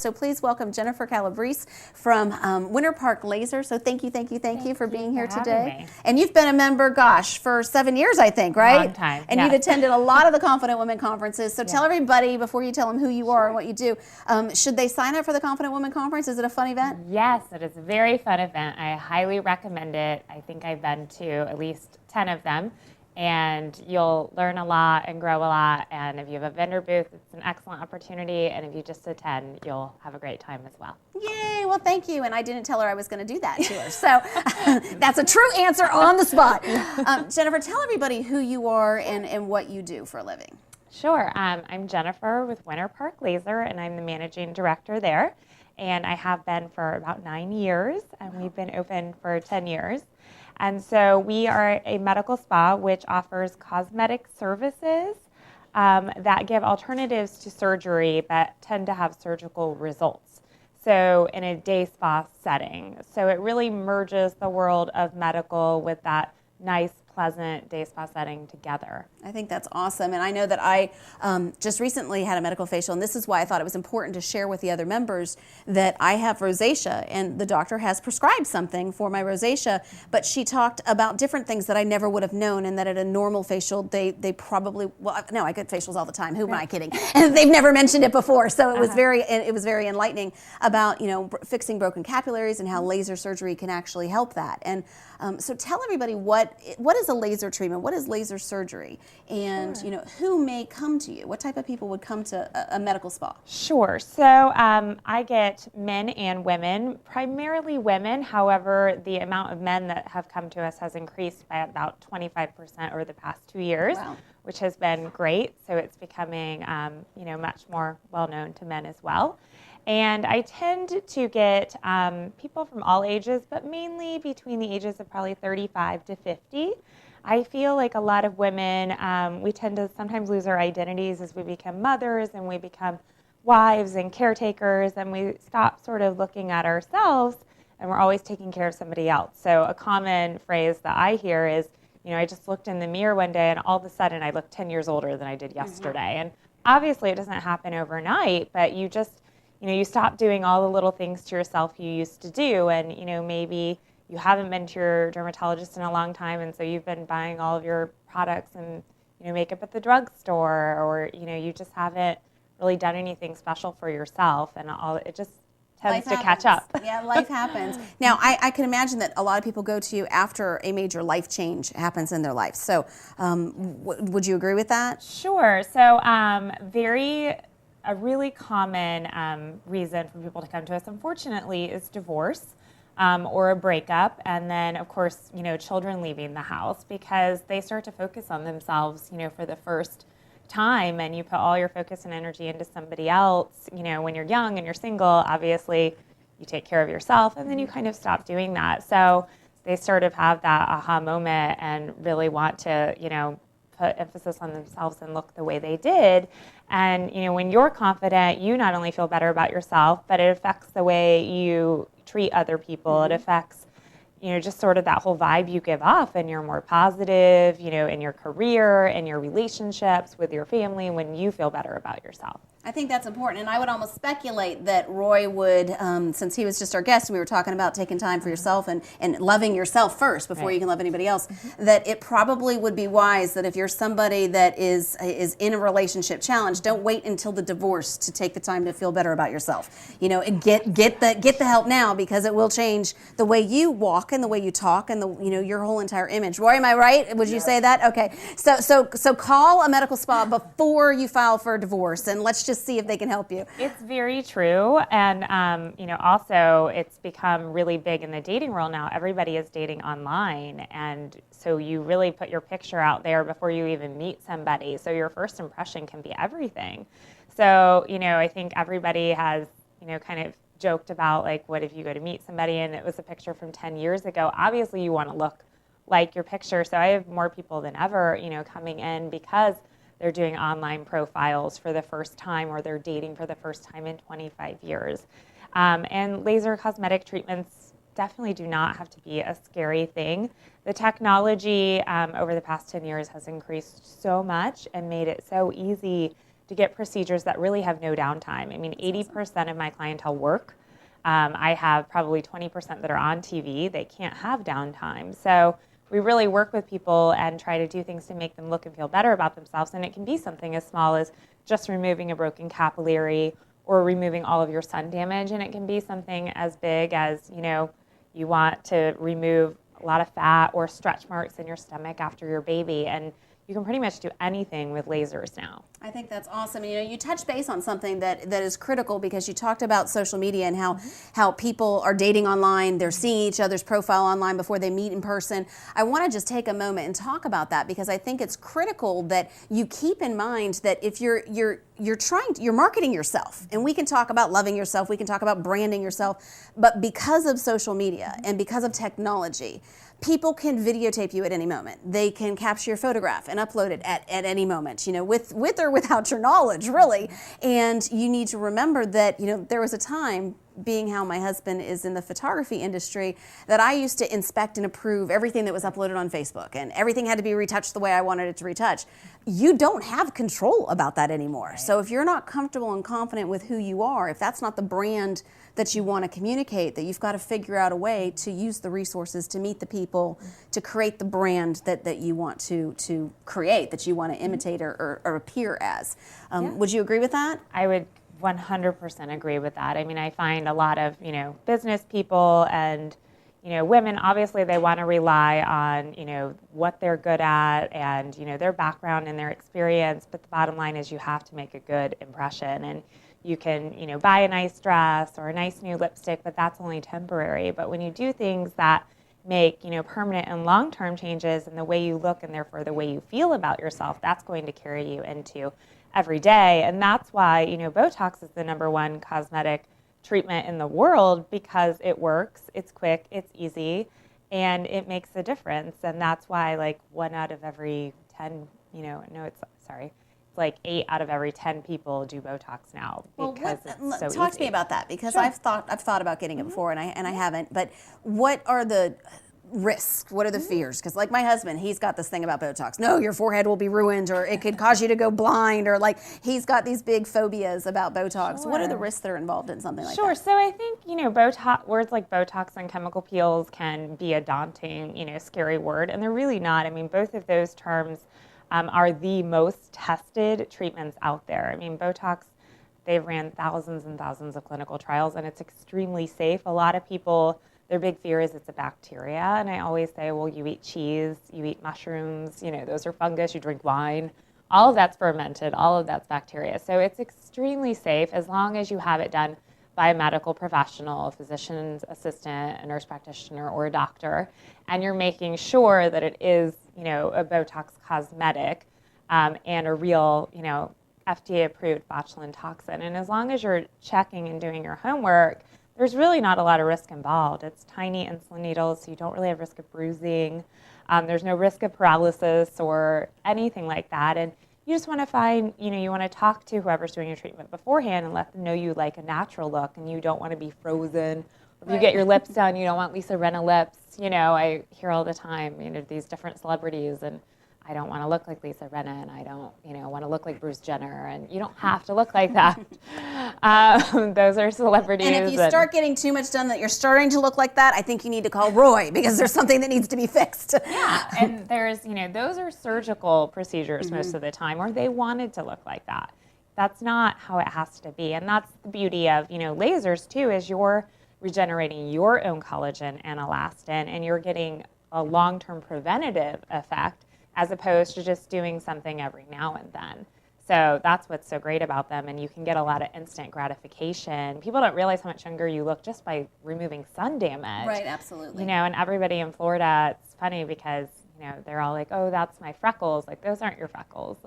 So please welcome Jennifer Calabrese from Winter Park Laser. So thank you for being here today. And you've been a member, gosh, for 7 years, I think, right? Long time. And you've attended a lot of the Confident Women conferences. So tell everybody, before you tell them who you are and what you do, should they sign up for the Confident Women conference? Is it a fun event? Yes, it is a very fun event. I highly recommend it. I think I've been to at least 10 of them. And you'll learn a lot and grow a lot. And if you have a vendor booth, it's an excellent opportunity. And if you just attend, you'll have a great time as well. Yay, well, thank you. And I didn't tell her I was going to do that to her. So that's a true answer on the spot. Jennifer, tell everybody who you are and what you do for a living. Sure. I'm Jennifer with Winter Park Laser, and I'm the managing director there. And I have been for about 9 years, and we've been open for 10 years. And so we are a medical spa which offers cosmetic services that give alternatives to surgery but tend to have surgical results. So in a day spa setting. So it really merges the world of medical with that nice, pleasant day spa setting together. I think that's awesome. And I know that I just recently had a medical facial, and this is why I thought it was important to share with the other members that I have rosacea, and the doctor has prescribed something for my rosacea, but she talked about different things that I never would have known, and that at a normal facial, they probably, well, no, I get facials all the time. Who am I kidding? And they've never mentioned it before. So it was very enlightening about, fixing broken capillaries and how laser surgery can actually help that. And so tell everybody what is a laser treatment? What is laser surgery? And who may come to you? What type of people would come to a medical spa? Sure. So I get men and women, primarily women. However, the amount of men that have come to us has increased by about 25% over the past 2 years, which has been great. So it's becoming much more well known to men as well. And I tend to get people from all ages, but mainly between the ages of probably 35 to 50. I feel like a lot of women, we tend to sometimes lose our identities as we become mothers and we become wives and caretakers, and we stop sort of looking at ourselves, and we're always taking care of somebody else. So a common phrase that I hear is, I just looked in the mirror one day and all of a sudden I look 10 years older than I did yesterday. And obviously it doesn't happen overnight, but you just, you stop doing all the little things to yourself you used to do, and maybe you haven't been to your dermatologist in a long time, and so you've been buying all of your products and makeup at the drugstore, or you just haven't really done anything special for yourself, and it just tends to catch up. Yeah, life happens. Now, I can imagine that a lot of people go to you after a major life change happens in their life. So, would you agree with that? Sure. So, a really common reason for people to come to us, unfortunately, is divorce or a breakup. And then, of course, children leaving the house, because they start to focus on themselves, for the first time. And you put all your focus and energy into somebody else. When you're young and you're single, obviously, you take care of yourself, and then you kind of stop doing that. So they sort of have that aha moment and really want to, put emphasis on themselves and look the way they did. And, when you're confident, you not only feel better about yourself, but it affects the way you treat other people. It affects, just sort of that whole vibe you give off, and you're more positive, in your career, in your relationships with your family, when you feel better about yourself. I think that's important, and I would almost speculate that Roy would, since he was just our guest, and we were talking about taking time for yourself and loving yourself first before you can love anybody else, that it probably would be wise that if you're somebody that is in a relationship challenge, don't wait until the divorce to take the time to feel better about yourself. And get the help now, because it will change the way you walk and the way you talk and your whole entire image. Roy, am I right? Would you say that? Okay. So call a medical spa before you file for a divorce, and let's just see if they can help you. It's very true. And, also it's become really big in the dating world now. Everybody is dating online. And so you really put your picture out there before you even meet somebody. So your first impression can be everything. So, I think everybody has, kind of joked about, like, what if you go to meet somebody and it was a picture from 10 years ago? Obviously you want to look like your picture. So I have more people than ever, coming in because they're doing online profiles for the first time, or they're dating for the first time in 25 years. And laser cosmetic treatments definitely do not have to be a scary thing. The technology over the past 10 years has increased so much and made it so easy to get procedures that really have no downtime. I mean, 80% of my clientele work. I have probably 20% that are on TV. They can't have downtime. So we really work with people and try to do things to make them look and feel better about themselves. And it can be something as small as just removing a broken capillary or removing all of your sun damage. And it can be something as big as, you want to remove a lot of fat or stretch marks in your stomach after your baby. And you can pretty much do anything with lasers now. I think that's awesome. You touched base on something that is critical, because you talked about social media and how people are dating online, they're seeing each other's profile online before they meet in person. I want to just take a moment and talk about that, because I think it's critical that you keep in mind that if you're marketing yourself, and we can talk about loving yourself, we can talk about branding yourself, but because of social media and because of technology, people can videotape you at any moment. They can capture your photograph and upload it at any moment, with or without your knowledge, really. And you need to remember that, there was a time, being how my husband is in the photography industry, that I used to inspect and approve everything that was uploaded on Facebook, and everything had to be retouched the way I wanted it to retouch. You don't have control about that anymore. Right. So if you're not comfortable and confident with who you are, if that's not the brand that you want to communicate, that you've got to figure out a way to use the resources to meet the people, to create the brand that you want to create, that you want to imitate or appear as. Would you agree with that? I would 100% agree with that. I mean, I find a lot of, business people and, women, obviously they want to rely on, what they're good at and, their background and their experience. But the bottom line is you have to make a good impression. And you can, buy a nice dress or a nice new lipstick, but that's only temporary. But when you do things that make, permanent and long-term changes in the way you look and therefore the way you feel about yourself, that's going to carry you into every day. And that's why, Botox is the #1 cosmetic treatment in the world, because it works, it's quick, it's easy, and it makes a difference. And that's why 1 out of every 10, it's like 8 out of every 10 people do Botox now, because it's so talk easy. to me about that, because Sure. I've thought about getting it before, and I haven't. But what are the risks? What are the fears? Because my husband, he's got this thing about Botox. No, your forehead will be ruined, or it could cause you to go blind, or he's got these big phobias about Botox. Sure. What are the risks that are involved in something like that? Sure. So I think, Botox, words like Botox and chemical peels can be a daunting, scary word, and they're really not. I mean, both of those terms are the most tested treatments out there. I mean, Botox, they've ran thousands and thousands of clinical trials, and it's extremely safe. A lot of people, their big fear is it's a bacteria, and I always say, well, you eat cheese, you eat mushrooms, those are fungus, you drink wine. All of that's fermented, all of that's bacteria. So it's extremely safe as long as you have it done by a medical professional, a physician's assistant, a nurse practitioner, or a doctor, and you're making sure that it is, a Botox cosmetic and a real, FDA-approved botulinum toxin. And as long as you're checking and doing your homework, there's really not a lot of risk involved. It's tiny insulin needles, so you don't really have risk of bruising. There's no risk of paralysis or anything like that. And you just want to find, you want to talk to whoever's doing your treatment beforehand and let them know you like a natural look and you don't want to be frozen. If you get your lips done, you don't want Lisa Rinna lips. I hear all the time, these different celebrities, and I don't want to look like Lisa Rinna, and I don't, want to look like Bruce Jenner, and you don't have to look like that. Those are celebrities. And if you start getting too much done that you're starting to look like that, I think you need to call Roy, because there's something that needs to be fixed. Yeah, and there's, those are surgical procedures most of the time, or they wanted to look like that. That's not how it has to be, and that's the beauty of, lasers too, is you're regenerating your own collagen and elastin, and you're getting a long-term preventative effect, as opposed to just doing something every now and then. So that's what's so great about them, and you can get a lot of instant gratification. People don't realize how much younger you look just by removing sun damage. Right, absolutely. And everybody in Florida, it's funny because, they're all like, oh, that's my freckles. Those aren't your freckles.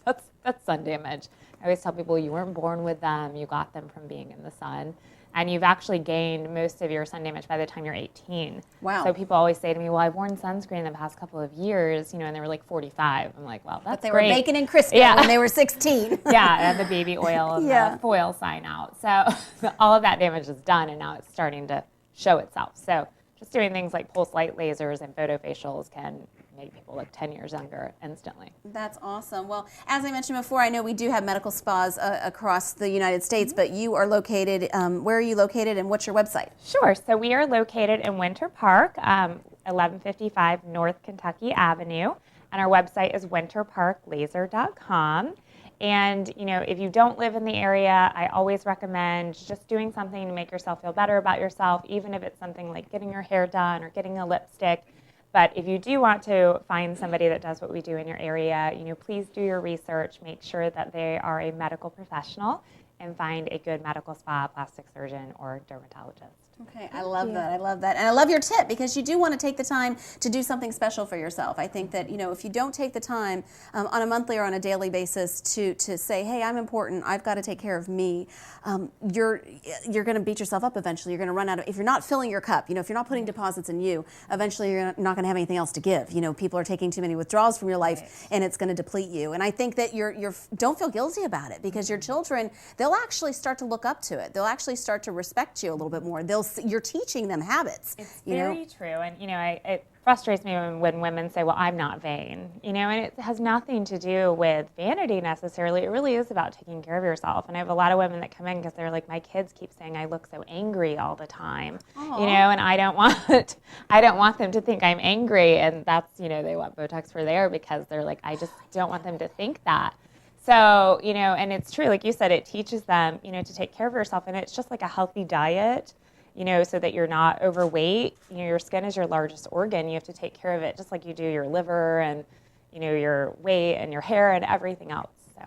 That's sun damage. I always tell people you weren't born with them. You got them from being in the sun. And you've actually gained most of your sun damage by the time you're 18. Wow. So people always say to me, well, I've worn sunscreen in the past couple of years, and they were 45. I'm like, well, that's great. But they great. were baking in Crisco when they were 16. Yeah, and the baby oil and the foil sign out. So all of that damage is done, and now it's starting to show itself. So just doing things like pulse light lasers and photofacials can make people look 10 years younger instantly. That's awesome. Well, as I mentioned before, I know we do have medical spas across the United States, but you are located, where are you located and what's your website? Sure. So we are located in Winter Park, 1155 North Kentucky Avenue, and our website is winterparklaser.com. And, you know, if you don't live in the area, I always recommend just doing something to make yourself feel better about yourself, even if it's something like getting your hair done or getting a lipstick. But if you do want to find somebody that does what we do in your area, you know, please do your research, make sure that they are a medical professional, and find a good medical spa, plastic surgeon, or dermatologist. Okay, I love that. I love that. And I love your tip, because you do want to take the time to do something special for yourself. I think that, you know, if you don't take the time on a monthly or on a daily basis to say, hey, I'm important, I've got to take care of me, you're going to beat yourself up eventually. You're going to run out of, if you're not filling your cup, you know, if you're not putting deposits in you, eventually you're not going to have anything else to give. You know, people are taking too many withdrawals from your life, and it's going to deplete you. And I think that don't feel guilty about it, because your children, they'll actually start to look up to it. They'll actually start to respect you a little bit more. You're teaching them habits. It's very true. And, you know, it frustrates me when women say, well, I'm not vain, you know, and it has nothing to do with vanity necessarily. It really is about taking care of yourself. And I have a lot of women that come in because they're like, my kids keep saying I look so angry all the time. Aww. You know, and I don't want them to think I'm angry. And that's, you know, they want Botox for there because they're like, I just don't want them to think that. So, you know, and it's true, like you said, it teaches them, you know, to take care of yourself. And it's just like a healthy diet, you know, so that you're not overweight. You know, your skin is your largest organ. You have to take care of it just like you do your liver and, you know, your weight and your hair and everything else. So.